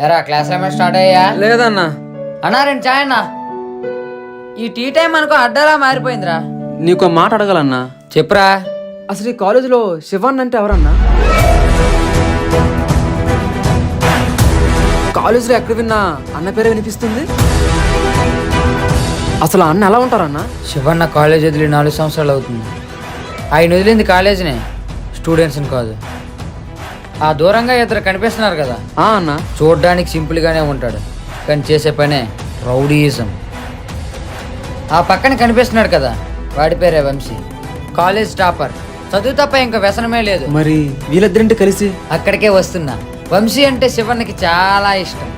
ఎరా క్లాస్ ఏమైనా స్టార్ట్ అయ్యా? లేదన్నా. అన్నా రెండు చాయ్ అన్నా. ఈ టీ టైం అనుకో అడ్డలా మారిపోయిందిరా. నీకు మాట అడగాలన్నా. చెప్పురా. అసలు ఈ కాలేజీలో శివన్ అంటే ఎవరన్నా? కాలేజీలో ఎక్కడ విన్నా అన్న పేరే వినిపిస్తుంది. అసలు అన్న ఎలా ఉంటారన్నా? శివన్న కాలేజ్ వదిలి 4 సంవత్సరాలు అవుతుంది. ఆయన వదిలింది కాలేజీనే, స్టూడెంట్స్ని కాదు. ఆ దూరంగా ఇద్దరు కనిపిస్తున్నారు కదా అన్న, చూడడానికి సింపుల్గానే ఉంటాడు, కానీ చేసే పనే రౌడీయిజం. ఆ పక్కన కనిపిస్తున్నాడు కదా, వాడి పేరే వంశీ, కాలేజ్ టాపర్. చదువు తప్ప ఇంకా వ్యసనమే లేదు. మరి వీళ్ళిద్దరింటి కలిసి అక్కడికే వస్తున్నా. వంశీ అంటే శివన్నకి చాలా ఇష్టం.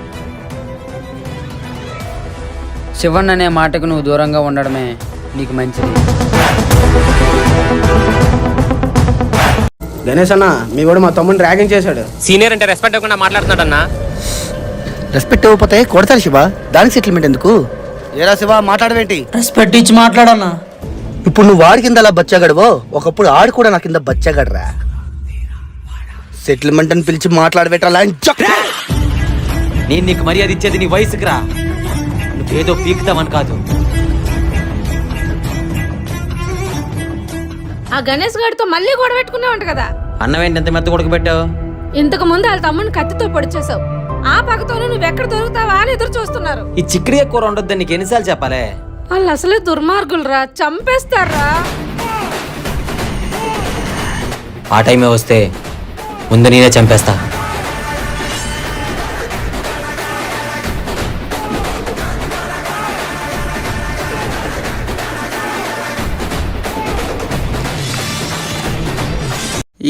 శివన్ అనే మాటకు నువ్వు దూరంగా ఉండడమే నీకు మంచిది. గణేష్ అన్న, మీ వాడు మా తమ్ముడిని ర్యాగింగ్ చేశాడు. సీనియర్ అంటే రెస్పెక్ట్ ఇవ్వకుండా మాట్లాడుతున్నాడు అన్న. రెస్పెక్ట్ ఇవ్వకపోతే కొడతారు శివ, దానికి సెటిల్మెంట్ ఎందుకు? ఏరా శివ, మాట్లాడవేంటి? రెస్పెక్ట్ ఇచ్చి మాట్లాడన్నా. ఇప్పుడు నువ్వు వాడి కింద అలా బచ్చగాడవో, ఒకప్పుడు ఆడు కూడా నా కింద బచ్చగాడరా. సెటిల్మెంట్ అని పిలిచి మాట్లాడబెట్టరా. నేను నీకు మర్యాద ఇచ్చేది నీ వయసుకు రా, నువ్వేదో పీకుతావని కాదు. ఆ గణేష్ గారితో మళ్ళీ గొడవ పెట్టుకున్నావు కదా. అన్నవేంటి ఎంత మెత్త కొడుకుపెట్టావు? ఇంతకు ముందు వాళ్ళ తమ్ముని కత్తితో పొడిచేసావు. ఆ పగతోనే నువ్వు ఎక్కడ దొరుకుతావా అని ఎదురు చూస్తున్నారు. ఈ చిక్కడిగా కూర ఉండొద్దని నీకు ఎన్నిసార్లు చెప్పాలే? వాళ్ళు అసలే దుర్మార్గులరా, చంపేస్తారా. ఆ టైమే వస్తే ముందు నేనే చంపేస్తా.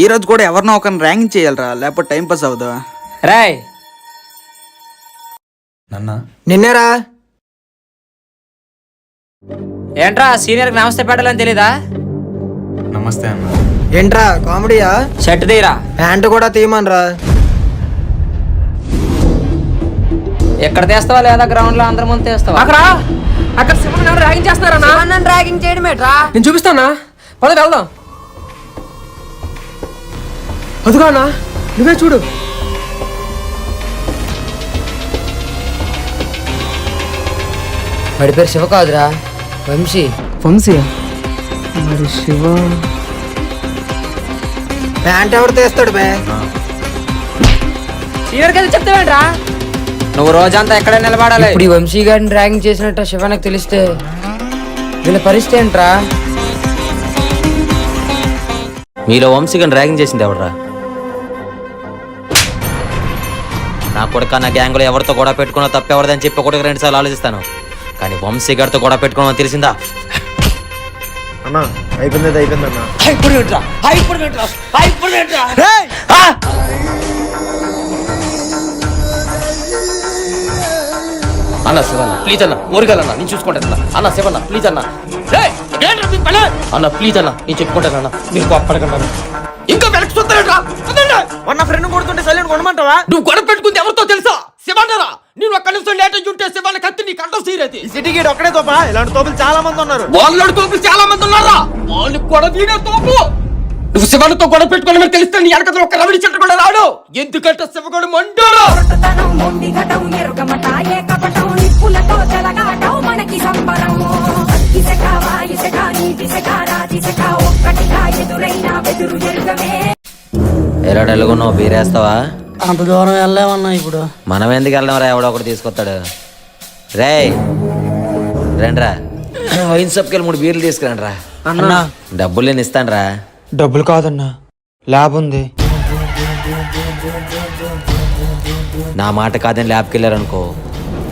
ఈ రోజు కూడా ఎవరినో ఒకరిని ర్యాంకింగ్ చేయాలరా, లేకపోతే టైం పాస్ అవుదా? రాయ్ నిన్నేరా. ఏంట్రా సీనియర్కి నమస్తే పెట్టాలని తెలీదా? నమస్తే అన్న. ఏంట్రా కామెడీయా? షర్ట్ తీరా. ప్యాంట్ కూడా తీయమనరా. ఎక్కడ తీస్తావా లేదా గ్రౌండ్ లో అందరి ముందు తీస్తావా? అక్కడ శివన్ ర్యాగింగ్ చేస్తున్నారన్నా. ర్యాగింగ్ చేయడమేట్రా? నేను చూపిస్తానా, పద వెళ్దాం. అదుగా అన్నా, నువ్వే చూడు. వాడి పేరు శివ కాదురా, వంశీ. వంశీ మరి శివ ప్యాంట్ ఎవరు తీస్తాడు బే? సీనియర్ కదా చెప్తావేంట్రా? నువ్వు రోజంతా ఎక్కడ నిలబడాలి? ఇప్పుడు ఈ వంశీ గారిని ర్యాగింగ్ చేసినట్టు శివనకు తెలిస్తే వీళ్ళ పరిస్థితి ఏంట్రా? మీలో వంశీగన్ ర్యాగింగ్ చేసింది ఎవడరా? నా కొడుక నా గ్యాంగ్లో ఎవరితో గొడవ పెట్టుకున్నా తప్పెవడదని చెప్పి ఒకటికి 2 సార్లు ఆలోచిస్తాను, కానీ వంశీ గారితో గొడవ పెట్టుకోవడం తెలిసిందా? అన్నా అయిపోయింది అయిపోయిందన్నా. అన్న శివన్న ప్లీజ్ అన్న, ఊరికెళ్ళన్న నేను చూసుకుంటాను. అన్న శివన్న ప్లీజ్ అన్న, అన్న ప్లీజ్ అన్న నేను చెప్పుకుంటానన్న, మీరు కోప్పడకండి. ఇంకా వెనక్కి చూస్తారా? మొన్న ఫ్రెండ్ కొడుతుంటే సైలెంట్ కొనమంటావా? నువ్వు గొడవ పెట్టుకుంది ఎవరితో తెలుసా? శివన్నరా. నేను ఒక్క నిమిషం లేట్ అయ్యి ఉంటే శివన్న కత్తి నీ కంట సీరేది. సిటీకి ఒక్కడే తోపా? ఇలాంటి తోపులు చాలా మంది ఉన్నారు. వాళ్ళ తోపులు చాలా మంది ఉన్నారా? వాళ్ళు కూడా వీడే తోపు. నువ్వు శివన్నతో గొడవ పెట్టుకుని తెలిస్తే నీ వెనకతో ఒక రవిడి చెట్టు కూడా రాడు, ఎందుకంటే శివగడు మంటాడు. ఎలా డల్గున్నావు, బీరేస్తావా? అంత దూరం వెళ్ళామన్నా. ఇప్పుడు మనం ఎందుకు వెళ్దాం రా, ఎవడో ఒకటి తీసుకొస్తాడు. రే రండ్రా, వైన్ షాప్కి వెళ్ళి 3 బీర్లు తీసుకురండి రా. అన్నా డబ్బులు నేను ఇస్తాను రా. డబ్బులు కాదన్నా, ల్యాబ్ ఉంది. నా మాట కాదని ల్యాబ్కి వెళ్ళారనుకో,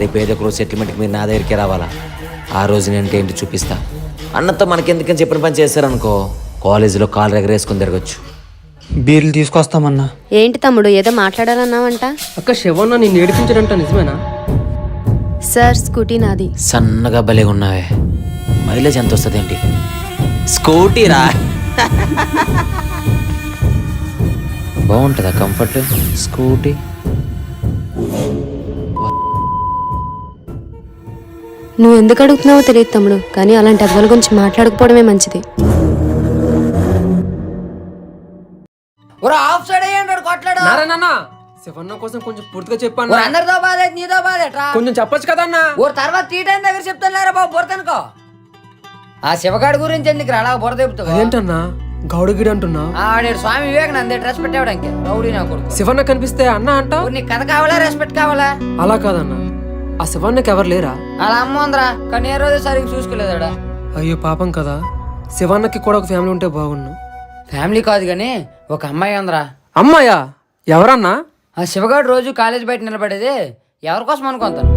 రేపు ఏదో ఒక రోజు సెటిల్మెంట్కి మీరు నా దగ్గరికి రావాలా. ఆ రోజు నేను ఏంటి చూపిస్తా. అన్నతో మనకెందుకని చెప్పిన పని చేశారనుకో, కాలేజీలో కాలు ఎగరేసుకుని తిరగచ్చు. బీర్లు తీసుకొస్తామన్నా. ఏంటి తమ్ముడు ఏదో మాట్లాడాలన్నావంట? అక్క శివన్న నిన్ను ఏడిపించడంట నిజమేనా? సార్ స్కూటీ నాది. సన్నగా భలేగా ఉన్నావే, మైలేజ్ ఎంత వస్తుంది ఏంటి? స్కూటీ రా. బాగుంటుందా కంఫర్ట్ స్కూటీ? నువ్వు ఎందుకు అడుగుతున్నావో తెలియదు తమ్ముడు, కానీ అలాంటి అవ్వల గురించి మాట్లాడకపోవడమే మంచిది. ఆఫ్ సైడ్ అయ్యండి కొట్లాడు. నారాయణ శివన్న కోసం కొంచెం పూర్తిగా చెప్పన్నా. అందరితో బాధ నీతో బాధేట్రా కొంచెం చెప్పొచ్చు కదన్నా. ఓ తర్వాత టీ టైం దగ్గర చెప్తున్నారా బాబు బురదనుకో. ఆ శివగాడి గురించి ఎందుకు అలా బురద చెప్తావు? ఏంటన్నా గౌడగిడి అంటున్నా? ఆడాడు స్వామి వివేకానంద డ్రెస్ పెట్టేవాడానికి రౌడీ నా కొడుకు. శివన్న కనిపిస్తే అన్న అంట. నీకు కథ కావాలా రెస్పెక్ట్ కావాలా? అలా కాదన్నా, ఆ శివన్నకి ఎవరు లేరా? అలా అమ్మ ఉందిరా కానీ ఏ రోజు సరిగ్గా చూసుకోలేదాడా. అయ్యో పాపం కదా, శివన్నకి కూడా ఒక ఫ్యామిలీ ఉంటే బాగున్ను. ఫ్యామిలీ కాదు కానీ ఒక అమ్మాయి ఉందిరా. అమ్మాయా? ఎవరన్నా? ఆ శివగాడు రోజు కాలేజ్ బయట నిలబడేది ఎవరి కోసం అనుకుంటాను?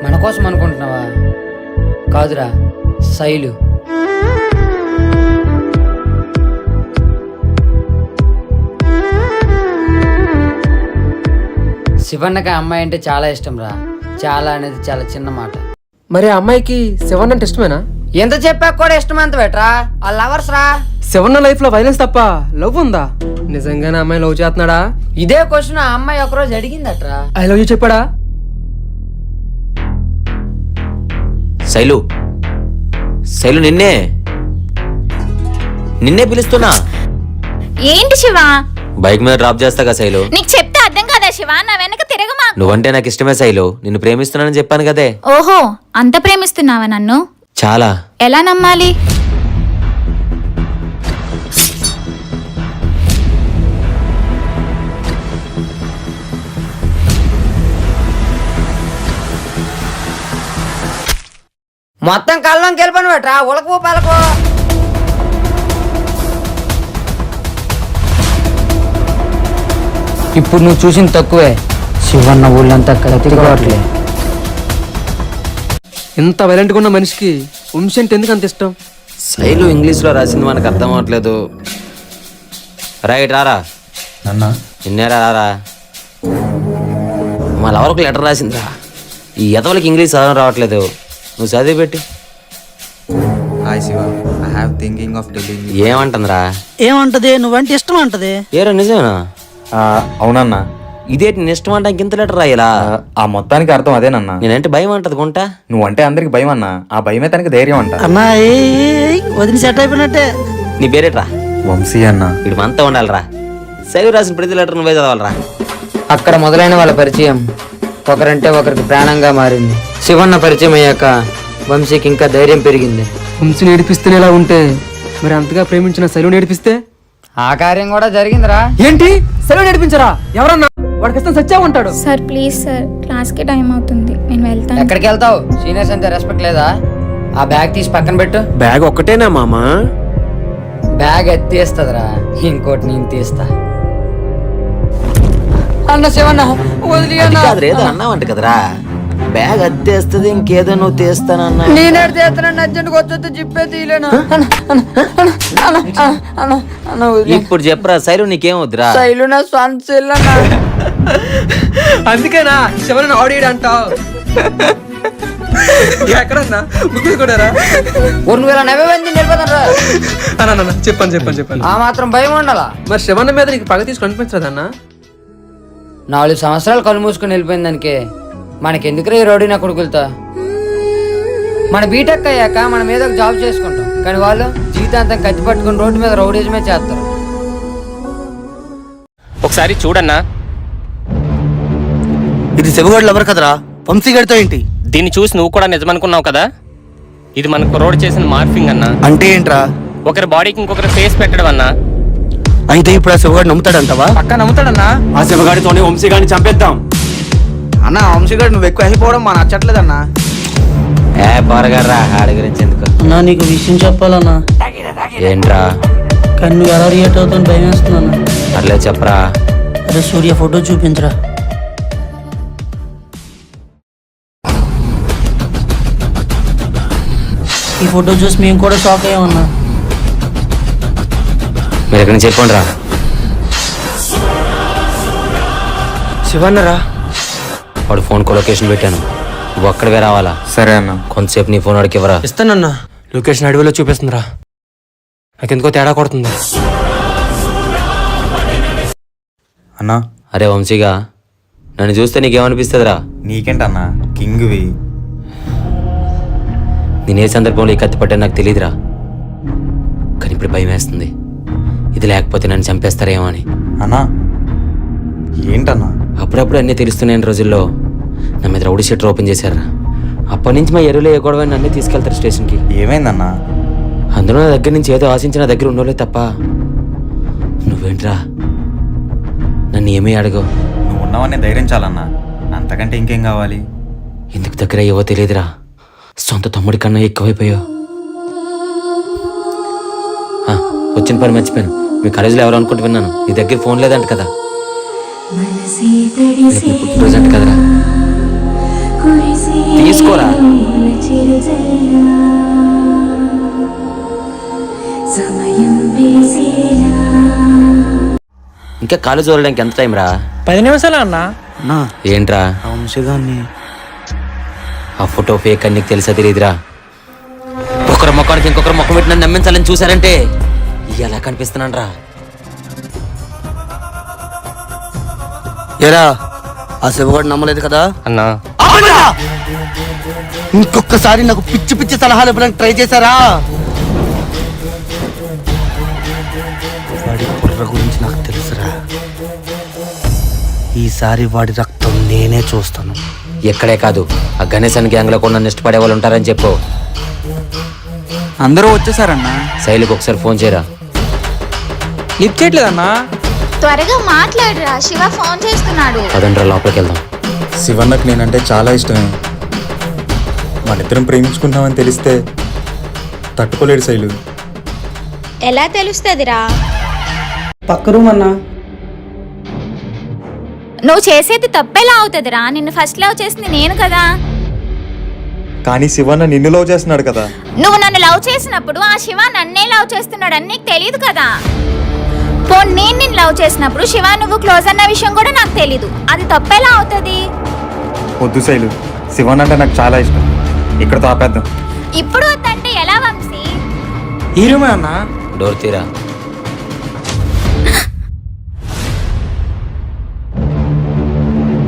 మన కోసం అనుకుంటున్నావా? కాదురా, శైలు. శివన్నకి ఆ అమ్మాయి అంటే చాలా ఇష్టం రా. చాలా అనేది చాలా చిన్న మాట. మరి ఆ అమ్మాయికి శివన్న అంటే ఇష్టమేనా? ఎంత చెప్పాక కూడా ఇష్టం అంత బెట్రా. ఆ లవర్స్ రా. శివన్న లైఫ్ లో వైలెన్స్ తప్ప లవ్ ఉందా? నిజంగానే అమ్మాయి లవ్ చేస్తున్నాడా? ఇదే క్వశ్చన్ ఆ అమ్మాయి ఒకరోజు అడిగిందట్రా. ఐ లవ్ యూ చెప్పాడా? శైలు, శైలు నిన్నే పిలుస్తున్నా. ఏంటి శివ? బైక్ మీద డ్రాప్ చేస్తాగా శైలు. నీకు చెప్తే అర్థం కాదా శివ? నా వెనక తిరగమా. నువ్వంటే నాకు ఇష్టమే శైలు. నిన్ను ప్రేమిస్తున్నానని చెప్పాను కదే. ఓహో, అంత ప్రేమిస్తున్నావా నన్ను? చాలా. ఎలా నమ్మాలి? మొత్తం కళ్ళంకి వెళ్ళిపోను బెట్రా. ఉలకో పలకో. ఇప్పుడు నువ్వు చూసింది తక్కువే. శివన్న ఊళ్ళంతా తిరగట్లే. ఇంత వైలెంట్ గా ఉన్న మనిషికి వంశీ అంటే ఎందుకు అంత ఇష్టం? శైలు ఇంగ్లీష్లో రాసింది మనకు అర్థం అవ్వట్లేదు. రైట్ రారా అన్నా నిన్నేరా రారా. మా లవర్కి లెటర్ రాసిందిరా. ఈ ఎతవలకి ఇంగ్లీష్ చదవడం రావట్లేదు. నువ్వు చదివి పెట్టి. Hi Shiva, I have thinking of telling you. ఏమంటుందిరా? ఏమంటది? నువ్వంటే ఇష్టం అంటది. ఏరా నిజమేనా? అవునన్నా. ఇదేంటి నేను ఇష్టం అంటే ఇంత లెటర్ రాయలా? ఆ మొత్తానికి అర్థం అదేనన్నా. నేనంటే భయం అంటది గుంటా. నువ్వంటే అందరికి భయం అన్నా, ఆ భయమే తనకి ధైర్యం అంట. అన్నా వదిలి సెట్ అయిపోయినట్టే. నీ పేరేట్రా? వంశీ అన్న. వీడు మనతో ఉండాలిరా. శైలు రాసిన ప్రతి లెటర్ నువ్వే చదవాలరా. అక్కడ మొదలైన వాళ్ళ పరిచయం ఒకరంటే ఒకరికి ప్రాణంగా మారింది. శివన్న పరిచయం అయ్యాక వంశీకి ఇంకా ధైర్యం పెరిగింది. వంశీ నేర్పిస్తేనే ఇలా ఉంటే మరి అంతగా ప్రేమించిన శైలు నేర్పిస్తే? ఆ కార్యం కూడా జరిగిందిరా. ఏంటి? శైలు నేర్పించరా? ఎవరన్నా? వాడికి ఇష్టం సచ్చా ఉంటాడు. సార్ ప్లీజ్ సార్, క్లాస్ కి టైం అవుతుంది, నేను వెళ్తాను. ఎక్కడికి వెళ్తావు? సీనియర్స్ అంతే రెస్పెక్ట్ లేదా? ఆ బ్యాగ్ తీసి పక్కన పెట్టు. బ్యాగ్ ఒక్కటేనా మామా? బ్యాగ్ ఎత్తేస్తుందిరా, ఇంకోటి నేను తీస్తా. అన్న శివన్న వదిలి అన్న. ఏదో అన్నావంట కదరా. బ్యాగ్ అత్తేస్తుంది ఇంకేదో నువ్వు తీస్తానన్నా. నేనేడు తీస్తానని అర్జెంట్గా వచ్చొద్దు జిప్పే తీయలేను. ఇప్పుడు చెప్పరా శైలు నీకేం వద్దురా? శైలు నా సొంత చెల్లి అన్న. అందుకేనా శివన్న ఆడియో అంటావు? ఎక్కడన్నా ముగ్గురు కూడా నువ్వు ఇలా నవ్వేవంది నిలిపోతాను. అన్న చెప్పాను. ఆ మాత్రం భయం ఉండాలా? మరి శివన్న మీద నీకు పగ తీసుకు అనిపించదన్నా? 4 సంవత్సరాలు కళ్ళు మూసుకొని వెళ్ళిపోయింది దానికే. మనకెందుకురా ఈ రోడ్డు నా కొడుకులతో? మన బీటెక్ అయ్యాక మనం ఏదో ఒక జాబ్ చేసుకుంటాం, కానీ వాళ్ళు జీవితాంతం కత్తి పట్టుకుని రోడ్డు మీద రౌడీజమే చేస్తారు. ఒకసారి చూడన్నా. ఇది శివగోడు ఎవరు కదరా? వంశీ గడితో ఏంటి? దీన్ని చూసి నువ్వు కూడా నిజమనుకున్నావు కదా. ఇది మన కుర్రోడు చేసిన మార్ఫింగ్ అన్నా. అంటే ఏంట్రా? ఒకరి బాడీకి ఇంకొకరి ఫేస్ పెట్టడం అన్నా. అయితే ఇప్పుడు ఆ శివగాడు నమ్ముతాడంటావా? పక్క నమ్ముతాడన్నా. ఆ శివగాడితోనే వంశీగాడిని చంపేద్దాం. అన్న వంశీ గారు నువ్వు ఎక్కువ అయిపోవడం మా నచ్చట్లేదన్నా. పొరగారా ఆడి గురించి ఎందుకు? అన్నా నీకు విషయం చెప్పాలన్నా. ఏంట్రా? కానీ నువ్వు ఎలా రియాక్ట్ అవుతావు భయం వేస్తున్నా. అట్లే చెప్పరా. అరే సూర్య ఫోటో చూపించరా. ఈ ఫోటో చూసి మేము కూడా షాక్ అయ్యామన్నా. మీరు ఎక్కడి నుంచి చెప్పండి రా. శివన్నరా? వాడు ఫోన్కు లొకేషన్ పెట్టాను, నువ్వు అక్కడివే రావాలా. సరే అన్న. కొంతసేపు నీ ఫోన్ వాడికి ఇవ్వరా. ఇస్తానన్నా. లొకేషన్ అడవిలో చూపిస్తుందిరా, నాకెందుకో తేడా కొడుతుంది. అన్నా అరే వంశీగా, నన్ను చూస్తే నీకేమనిపిస్తుందిరా? నీకేంటన్నా కింగ్వి. నేను ఏ సందర్భంలో ఈ కత్తి పట్టాను నాకు తెలియదురా, కానీ ఇప్పుడు భయం వేస్తుంది. ఇది లేకపోతే నన్ను చంపేస్తారేమో అని. అన్నా ఏంటన్నా? అప్పుడప్పుడు అన్నీ తెలుస్తున్నాయి రోజుల్లో నా మీద రౌడీ షీటర్ ఓపెన్ చేశారా. అప్పటి నుంచి మా ఎరువులో ఏ గొడవ అన్నీ తీసుకెళ్తారు స్టేషన్కి. ఏమైందన్నా? అందులో నా దగ్గర నుంచి ఏదో ఆశించిన దగ్గర ఉండోలే తప్ప నువ్వేంట్రా నన్ను ఏమీ అడగవు. నువ్వు ఉన్నావని ధైర్యం చాలన్నా, అంతకంటే ఇంకేం కావాలి? ఎందుకు దగ్గర అయ్యవో తెలియదురా, సొంత తమ్ముడి కన్నా ఎక్కువైపోయావు. వచ్చిన పని మర్చిపోయాను, మీ కాలేజీలో ఎవరు అనుకుంటూ విన్నాను నీ దగ్గర ఫోన్ లేదంట కదా. పుట్టినరోజు అంట కదరా, తీసుకోరా. ఇంకా కాలేజ్ వదలడానికి ఎంత టైం రా? 10 నిమిషాలు అన్న. అన్నా ఏంట్రా ఆ వంశీగాన్ని ఆ ఫోటో ఫేక్ అని నీకు తెలుసా తెలియదురా? ఒకరి ముఖానికి ఇంకొకరు ముఖం పెట్టి నన్ను నమ్మించాలని చూసారంటే ఎలా కనిపిస్తున్నాను రా? ఏరా ఆ శివగాడు నమ్మలేదు కదా అన్నా ఆపండ్రా! ఇంకొకసారి నాకు పిచ్చి పిచ్చి సలహాలు ఇవ్వడానికి ట్రై చేశారా? వాడి బుర్ర గురించి నాకు తెలుసురా. ఈసారి వాడి రక్తం నేనే చూస్తాను. ఎక్కడే కాదు, ఆ గణేశన్ గ్యాంగ్ లో కూడా నన్ను ఇష్టపడే వాళ్ళు ఉంటారని చెప్పు. అందరూ వచ్చేసారన్నా. శైలికి ఒకసారి ఫోన్ చేయరా. లిఫ్ట్ చేయట్లేదన్నా. త్వరగా మాట్లాడరా, శివ ఫోన్ చేస్తున్నాడు. పదండ్రా లోపలికి వెళ్దాం. శివన్నకు నేనంటే చాలా ఇష్టమే. మనిద్దరం ప్రేమించుకుంటామని తెలిస్తే తట్టుకోలేడు శైలు. ఎలా తెలుస్తుందిరా? పక్క రూమ్ అన్నా. నువ్వు చేసేది తప్పేలా అవుతుందిరా, నిన్ను ఫస్ట్ లవ్ చేసింది నేను కదా. కానీ శివన్న నిన్ను లవ్ చేస్తున్నాడు కదా. నువ్వు నన్ను లవ్ చేసినప్పుడు ఆ శివ నన్నే లవ్ చేస్తున్నాడని నీకు తెలియదు కదా. పోనీ నేను నిన్ను లవ్ చేసినప్పుడు శివ నువ్వు క్లోజ్ అన్న విషయం కూడా నాకు తెలీదు. అది తప్పేలా అవుతుంది? వద్దు శైలు, శివన్న అంటే నాకు చాలా ఇష్టం. ఇక్కడతో ఆపేద్దాం. ఇప్పుడు వద్దంటే ఎలా వంశీ? ఈ రూమే అన్నా. డోర్ తీరా.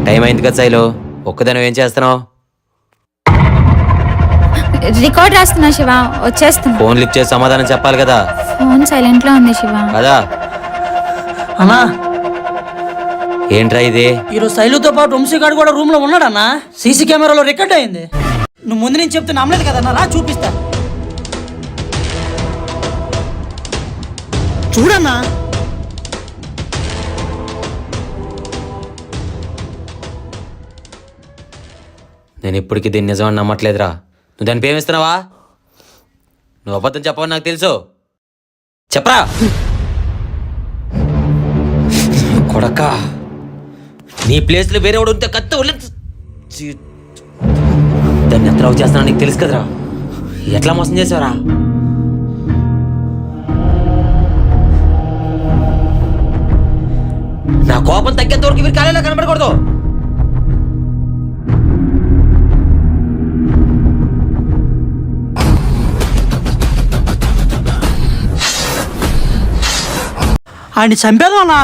టైం అయింది కదా శైలు, ఒక్కదాని ఏం చేస్తున్నావు? రికార్డ్ రాస్తున్నా శివ, వచ్చేస్తున్నా. ఫోన్ లిఫ్ట్ చేసి సమాధానం చెప్పాలి కదా. ఫోన్ సైలెంట్ లో ఉంది శివ. కదా అన్నా ఏంట్రా ఇది? ఈరోజు శైలుతో పాటు వంశీగాడు కూడా రూమ్ లో ఉన్నాడన్నా. సీసీ కెమెరాలో రికార్డ్ అయింది. నువ్వు ముందు నుంచి చెప్తే నమ్మలేదు కదన్నా, రా చూపిస్తా. చూడన్నా. నేను ఇప్పటికీ దీన్ని నిజమని నమ్మట్లేదురా. నువ్వు దాన్ని ప్రేమిస్తున్నావా? నువ్వు అబద్ధం చెప్పవని నాకు తెలుసు. చెప్పరా కొడకా, నీ ప్లేస్లో వేరే వాడు ఉంటే కత్తి దాన్ని ఎంత రావు చేస్తున్నా నీకు తెలుసు కదరా. ఎట్లా మోసం చేసావరా? నా కోపం తగ్గేంత వరకు మీరు కాలేలా కనబడకూడదు. ఆయన చంపేదా అన్నా.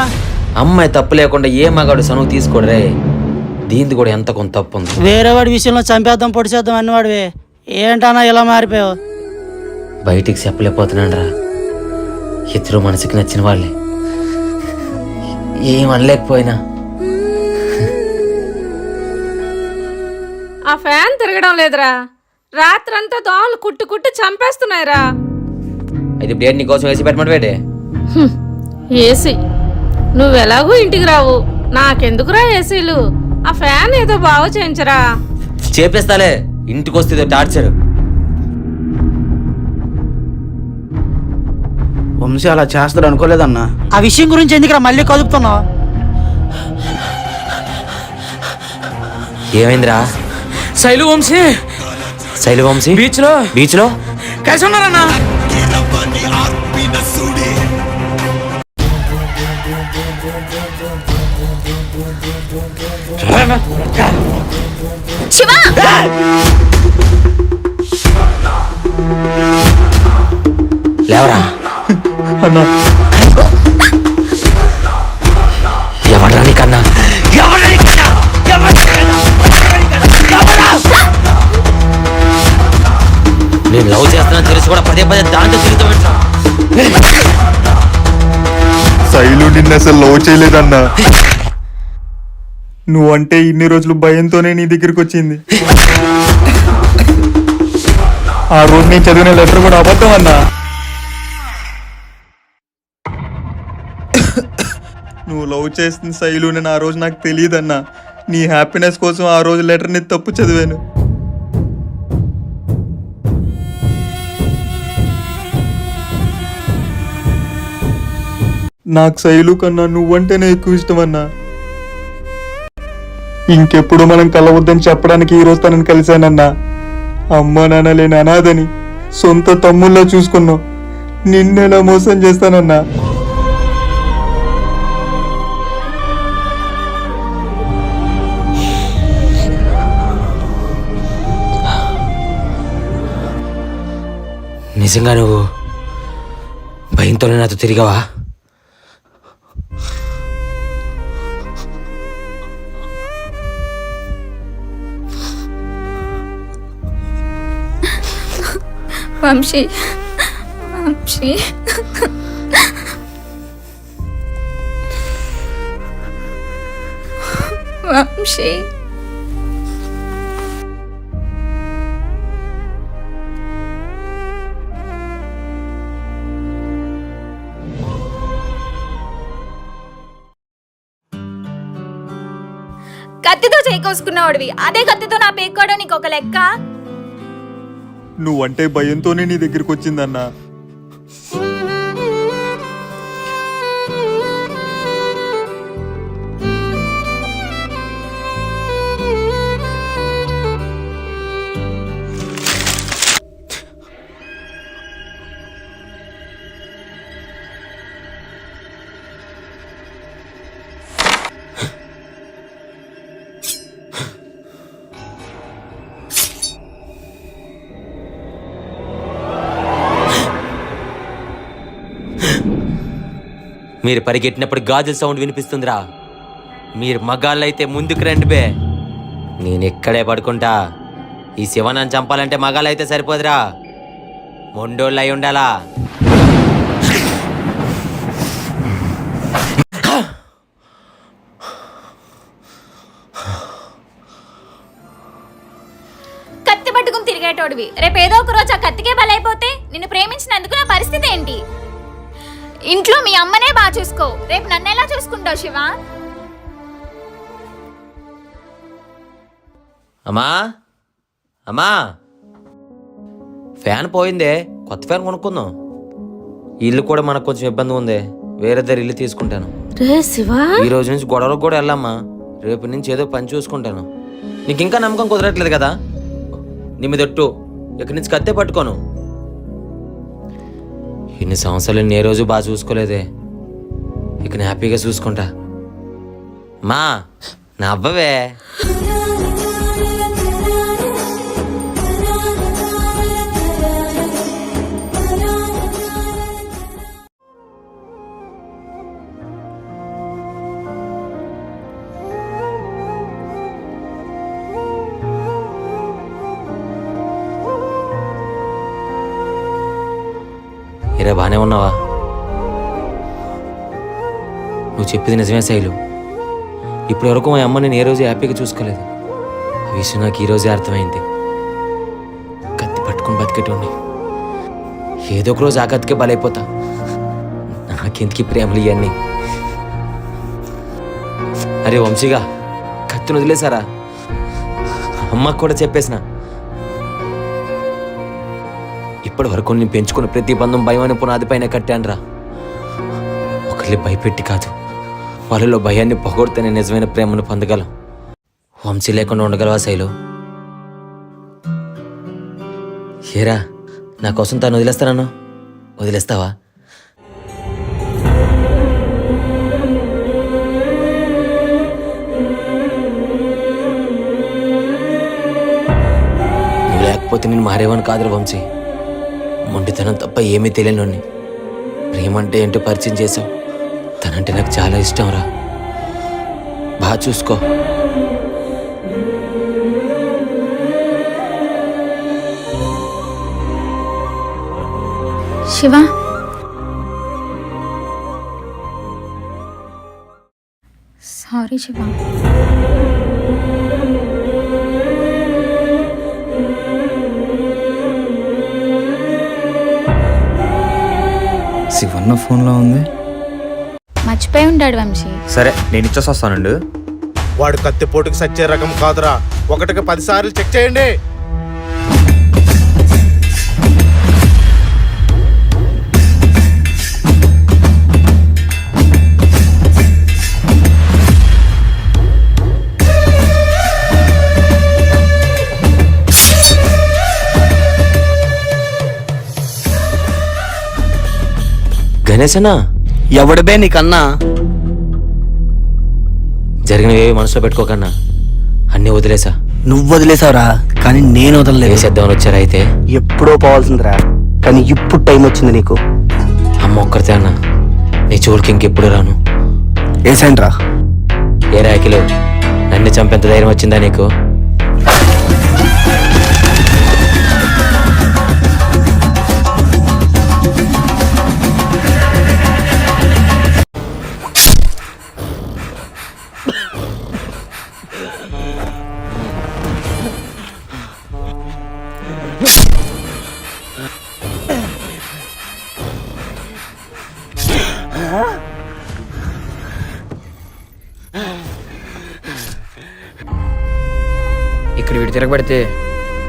అమ్మాయి తప్పు లేకుండా ఏ మగాడు సనువు తీసుకోడరే. దీంది కూడా ఎంత కొంత తప్పు ఉంది. వేరే వాడి విషయంలో చంపేద్దాం పొడి చేద్దాం అన్నవాడివే, ఏంటన్నా ఇలా మారిపోయావు? బయటికి చెప్పలేకపోతున్నాను రా. ఇద్దరు మనసుకి నచ్చిన వాళ్ళే, ఏం అనలేకపోయినా. ఆ ఫ్యాన్ తిరగడం లేదురా, రాత్రంతా దోమలు కుట్టు కుట్టు చంపేస్తున్నాయిరా. అయితే బ్లేడ్ నీకోసం వేసి పెట్టమంటే వేటే. ఏసీ నువ్వెలాగూ ఇంటికి రావు, నాకెందుకురా ఏసీలు? ఆ ఫ్యాన్ ఏదో బాగు చేయించరా. చేపిస్తాలే, ఇంటికి వస్తే టార్చర్. వంశీ అలా చేస్తాడు అనుకోలేదన్నా. ఆ విషయం గురించి ఎందుకురా మళ్ళీ కదుపుతున్నావు? ఏమైందిరా? శైలు వంశీ శైలు వంశీ బీచ్ లో బీచ్ లో కలిసి ఉన్నారన్నా. శివ లేవరా. ఎవడ్రా నీకన్నా? నేను లవ్ చేస్తున్నా తెలిసి కూడా పదే పదే దాంతో తిరుగుతూ శైలు నిన్ను అసలు లవ్ చేయలేదన్నా. నువ్వంటే ఇన్ని రోజులు భయంతోనే నీ దగ్గరికి వచ్చింది. ఆ రోజు నేను చదివిన లెటర్ కూడా అబద్ధం అన్నా. నువ్వు లవ్ చేసిన శైలుని ఆ రోజు నాకు తెలియదన్నా. నీ హ్యాపీనెస్ కోసం ఆ రోజు లెటర్ని తప్పు చదివాను. నాకు శైలు కన్నా నువ్వంటేనే ఎక్కువ ఇష్టం అన్నా. ఇంకెప్పుడు మనం కలవద్దని చెప్పడానికి ఈరోజు తనని కలిశానన్నా. అమ్మ నాన్న లేని అనాథని సొంత తమ్ముళ్ళ చూసుకున్నావు. నిన్నెలా మోసం చేస్తానన్నా. నిజంగా నువ్వు భయంతోనే నాతో తిరిగావా? వంశీ, వంశీ, వంశీ. కత్తితో చేకోసుకున్నవాడివి, అదే కత్తితో నా పేక్కోవడం నీకు ఒక లెక్క? నువ్వంటే భయంతోనే నీ దగ్గరికి వచ్చిందన్నా. మీరు పరిగెట్టినప్పుడు గాజుల సౌండ్ వినిపిస్తుందిరా. మీరు మగాళ్ళైతే ముందుకు రండి బే. నేను ఎక్కడే పడుకుంటా. ఈ శివనాన్ని చంపాలంటే మగాళ్ళైతే సరిపోదురా, మొండోళ్ళు అయి ఉండాలా. కత్తి పట్టుకుని తిరిగేటోడివి, రేపు ఏదో ఒక రోజు ఆ కత్తికే బలైపోతే నిన్ను ప్రేమించినందుకు నా పరిస్థితి ఏంటి? ఇంట్లో మీ అమ్మనే బాగా చూసుకో, రేపు నన్ను ఎలా చూసుకుంటావు శివ? అమ్మా, అమ్మా, ఫ్యాన్ పోయిందే, కొత్త ఫ్యాన్ కొనుక్కుందాం. ఇల్లు కూడా మనకు కొంచెం ఇబ్బంది ఉంది, వేరే దగ్గర ఇల్లు తీసుకుంటాను. ఈ రోజు నుంచి గొడవలకు కూడా వెళ్ళమ్మా. రేపు నుంచి ఏదో పని చూసుకుంటాను. నీకు ఇంకా నమ్మకం కుదరట్లేదు కదా? నీ మీద ఒట్టు, ఇక్కడి నుంచి కత్తే పట్టుకోను. ఇన్ని సంవత్సరాలు నేను ఏ రోజు బాగా చూసుకోలేదే, ఇక నేను హ్యాపీగా చూసుకుంటా. మా నా అవ్వవే. ఇరా బాగానే ఉన్నావా? నువ్వు చెప్పింది నిజమే శైలు. ఇప్పటి వరకు మా అమ్మ నేను ఏ రోజు హ్యాపీగా చూసుకోలేదు. ఆ విషయం నాకు ఈరోజే అర్థమైంది. కత్తి పట్టుకుని బతికేటోని ఏదో ఒక రోజు ఆ కత్తికే బలైపోతా. నాకెందుకు ప్రేమలు ఇవన్నీ? అరే వంశీగా, కత్తిని వదిలేసారా? అమ్మకు కూడా చెప్పేసిన. ఇప్పటి వరకు నేను పెంచుకున్న ప్రతి బంధం భయం అనే పునాదిపైన కట్టానురా. ఒకరిని భయపెట్టి కాదు, వాళ్ళలో భయాన్ని పొగొడితేనే నిజమైన ప్రేమను పొందగలం. వంశీ లేకుండా ఉండగలవా శైలు? ఏరా, నా కోసం తను వదిలేస్తానన్నా, వదిలేస్తావా? నువ్వు లేకపోతే నేను మారేవాని కాదురా వంశీ. మొండితనం తప్ప ఏమీ తెలియనోని ప్రేమంటే ఏంటో పరిచయం చేసావు. తనంటే నాకు చాలా ఇష్టం రా. బాగా చూసుకో. శివ, సారీ. సారీ శివ. శివన్న ఫోన్లో ఉంది. మర్చిపోయి ఉంటాడు వంశీ. సరే నేను ఇచ్చేసి వస్తానండి. వాడు కత్తిపోటుకు సచ్చే రకం కాదురా. 1కి 10 సార్లు చెక్ చేయండి. గణేశనా, ఎవడిబే నీకన్నా? జరిగినవి మనసులో పెట్టుకోకన్నా, అన్నీ వదిలేసా. నువ్వు వదిలేసావురా, కానీ నేను వదలలేదు. వేసేద్దామని వచ్చారా అయితే? ఎప్పుడో పోవాల్సిందిరా, కానీ ఇప్పుడు టైం వచ్చింది నీకు. అమ్మ ఒక్కరితే అన్నా, నీ చూడుకి ఇంకెప్పుడు రాను. ఏసేంట్రా? ఏ రాకిలో నన్ను చంపేంత ధైర్యం వచ్చిందా నీకు? ఇక్కడ వీడు తిరగబడితే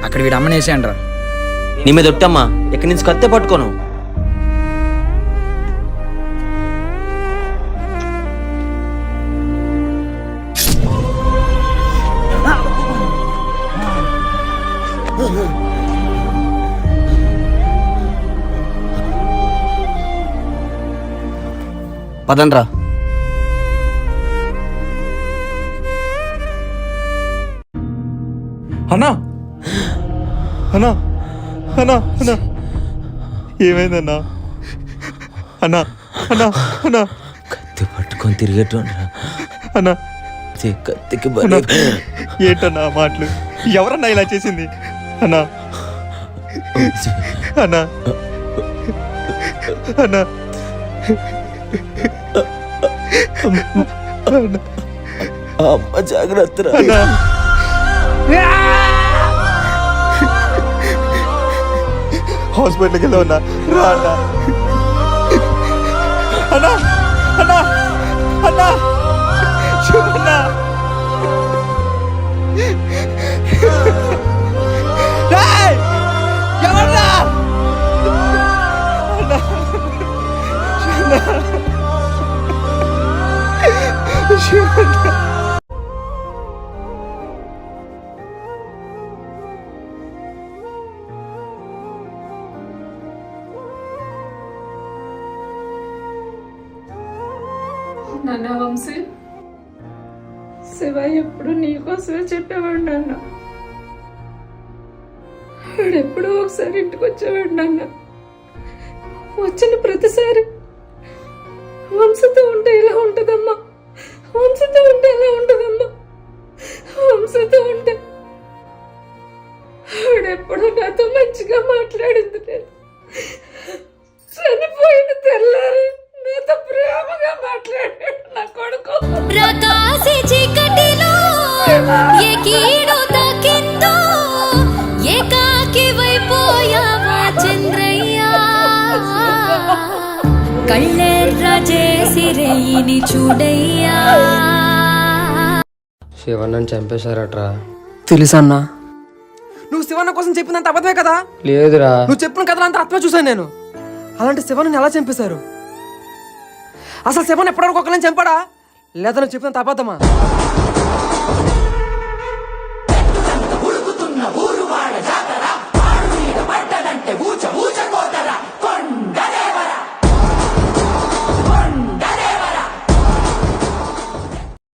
అక్కడ వీడు అమ్మనేసేయండ్రా. నీ మీద ఒట్టమ్మా, ఇక్కడి నుంచి కత్తే పట్టుకోను. పదండ్రా. అన్నా అన్నా అన్నా అన్నా ఏమైందన్నా? అన్నా అన్నా అన్నా కత్తి పట్టుకొని తిరిగేటోండ్రా. అన్నా కత్తికి అన్నా, ఏంటన్నా మాటలు? ఎవరన్నా ఇలా చేసింది? అన్నా అన్నా అన్నా అమ్మ జాగ్రత్త. అన్నా హాస్పిటల్కి వెళ్దా ఉన్నా రా అన్నా. అన్నా అన్నా అన్నా శివన్నా ఎవర్రా? శివన్నా నాన్న వంశీ, శివ ఎప్పుడు నీకోసమే చెప్పేవాడు నాన్న. వాడు ఎప్పుడో ఒకసారి ఇంటికి వచ్చేవాడు నాన్న. వచ్చిన ప్రతిసారి వంశతో ఉంటే ఇలా ఉంటుందమ్మా, వంశతో ఉంటే ఇలా ఉంటుందమ్మా, వంశతో ఉంటే. వాడెప్పుడు నాతో మంచిగా మాట్లాడింది లేదు. చనిపోయిన తెల్లారి నాతో ప్రేమగా మాట్లాడాడు నా కొడుకు. ప్రకాశి చీకటిలో ఏ కీడు తాకిందో, ఏకాకి వైపోయావా చంద్రయ్య. కళ్ళెర్ర చేసి రేయిని చూడయ్యా. శివన్నని చంపేశారట్రా. తెలుసన్నా, నువ్వు శివన్న కోసం చెప్పినంత అబద్ధమే కదా? లేదురా, నువ్వు చెప్పిన కథ అంతా ఆత్మ చూసాను నేను. అలాంటి శివను ఎలా చంపేశారు? అసలు శివన్ ఎప్పటివరకు ఒకరిని చంపాడా, లేదా నువ్వు చెప్పినంత అబద్ధమా?